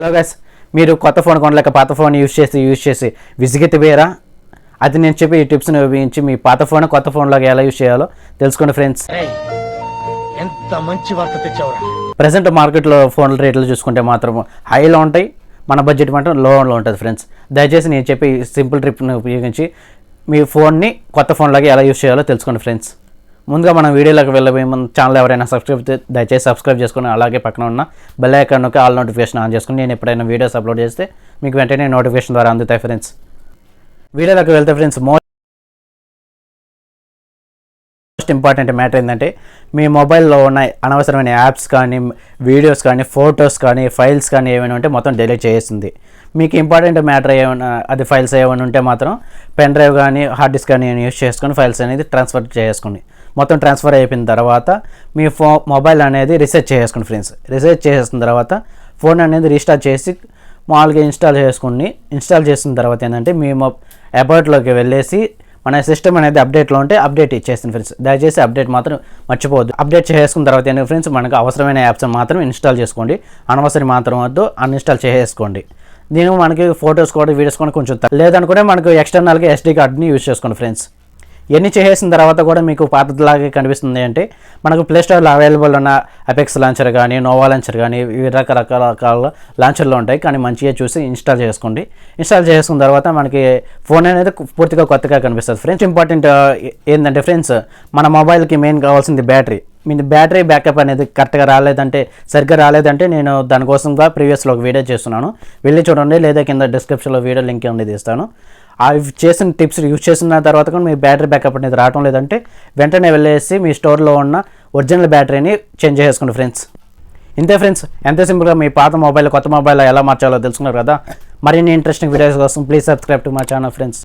Hello guys, మీరు కొత్త phone కొనలేక పాత ఫోన్ యూజ్ చేసి విసిగెత్తిపోయారా? అది నేను చెప్పి ఈ టిప్స్ని ఉపయోగించి మీ పాత ఫోన్ కొత్త ఫోన్లోకి ఎలా యూజ్ చేయాలో తెలుసుకోండి ఫ్రెండ్స్. ఎంత మంచి వార్త తెచ్చావురా. ప్రజెంట్ మార్కెట్లో ఫోన్ల రేట్లు చూసుకుంటే మాత్రం హైలో ఉంటాయి, మన బడ్జెట్ మాత్రం లోలో ఉంటుంది ఫ్రెండ్స్. దయచేసి నేను చెప్పి సింపుల్ ట్రిప్ని ఉపయోగించి మీ ఫోన్ని కొత్త ఫోన్లోకి ఎలా యూజ్ చేయాలో తెలుసుకోండి ఫ్రెండ్స్. ముందుగా మనం వీడియోలోకి వెళ్ళబోయే ముందు ఛానల్ ఎవరైనా సబ్స్క్రైబ్ దయచేసి సబ్స్క్రైబ్ చేసుకుని అలాగే పక్కన ఉన్న బెల్ ఐకాన్ నొక్కి ఆల్ నోటిఫికేషన్ ఆన్ చేసుకుని నేను ఎప్పుడైనా వీడియోస్ అప్లోడ్ చేస్తే మీకు వెంటనే నోటిఫికేషన్ ద్వారా అందుతాయి ఫ్రెండ్స్. వీడియోలోకి వెళ్తే ఫ్రెండ్స్, మోస్ట్ ఇంపార్టెంట్ మ్యాటర్ ఏంటంటే మీ మొబైల్లో ఉన్న అనవసరమైన యాప్స్ కానీ వీడియోస్ కానీ ఫొటోస్ కానీ ఫైల్స్ కానీ ఏమైనా ఉంటే మొత్తం డిలీట్ చేస్తుంది. మీకు ఇంపార్టెంట్ మ్యాటర్ ఏమైనా అది ఫైల్స్ ఏమైనా ఉంటే మాత్రం పెన్ డ్రైవ్ కానీ హార్డ్ డిస్క్ కానీ యూస్ చేసుకొని ఫైల్స్ అనేది ట్రాన్స్ఫర్ చేసుకోండి. మొత్తం ట్రాన్స్ఫర్ అయిపోయిన తర్వాత మీ మొబైల్ అనేది రీసెట్ చేసుకోండి ఫ్రెండ్స్. రీసెట్ చేసిన తర్వాత ఫోన్ అనేది రీస్టార్ట్ చేసి మామూలుగా ఇన్స్టాల్ చేసుకోండి. ఇన్స్టాల్ చేసిన తర్వాత ఏంటంటే మీ అబౌట్లోకి వెళ్ళేసి మన సిస్టమ్ అనేది అప్డేట్లో ఉంటే అప్డేట్ ఇచ్చేస్తుంది ఫ్రెండ్స్. దయచేసి అప్డేట్ మాత్రం మర్చిపోవద్దు. అప్డేట్ చేసుకున్న తర్వాత ఏంటంటే ఫ్రెండ్స్, మనకు అవసరమైన యాప్స్ మాత్రం ఇన్స్టాల్ చేసుకోండి, అనవసరం మాత్రం వద్దు అన్ఇన్స్టాల్ చేసుకోండి. దీనికి మనకి ఫొటోస్ కూడా వీడియోస్ కూడా కొంచెం లేదనుకుంటే మనకు ఎక్స్టర్నల్గా ఎస్డీ కార్డ్ని యూజ్ చేసుకోండి ఫ్రెండ్స్. ఇవన్నీ చేసిన తర్వాత కూడా మీకు పాతలాగే కనిపిస్తుంది అంటే మనకు ప్లేస్టోర్లో అవైలబుల్ ఉన్న అపెక్స్ లాంచర్ కానీ నోవా లాంచర్ కానీ ఇవి రకరకాల లాంచర్లు ఉంటాయి, కానీ మంచిగా చూసి ఇన్స్టాల్ చేసుకోండి. ఇన్స్టాల్ చేసుకున్న తర్వాత మనకి ఫోన్ అనేది పూర్తిగా కొత్తగా కనిపిస్తుంది ఫ్రెండ్స్. ఇంపార్టెంట్ ఏంటంటే ఫ్రెండ్స్, మన మొబైల్కి మెయిన్ కావాల్సింది బ్యాటరీ. మీ బ్యాటరీ బ్యాకప్ అనేది కరెక్ట్గా సరిగ్గా రాలేదంటే నేను దానికోసంగా ప్రీవియస్లో ఒక వీడియో చేస్తున్నాను, వెళ్ళి చూడండి, లేదా కింద డిస్క్రిప్షన్లో వీడియో లింక్ అనేది ఇస్తాను. అవి చేసిన టిప్స్ యూజ్ చేసిన తర్వాత కూడా మీ బ్యాటరీ బ్యాకప్ అనేది రావడం లేదంటే వెంటనే వెళ్ళేసి మీ స్టోర్లో ఉన్న ఒరిజినల్ బ్యాటరీని చేంజ్ చేసుకోండి ఫ్రెండ్స్. ఇంతే ఫ్రెండ్స్, ఎంత సింపుల్గా మీ పాత మొబైల్ కొత్త మొబైల్ ఎలా మార్చాలో తెలుసుకున్నారు కదా. మరిన్ని ఇంట్రెస్టింగ్ వీడియోస్ కోసం please subscribe to my channel friends.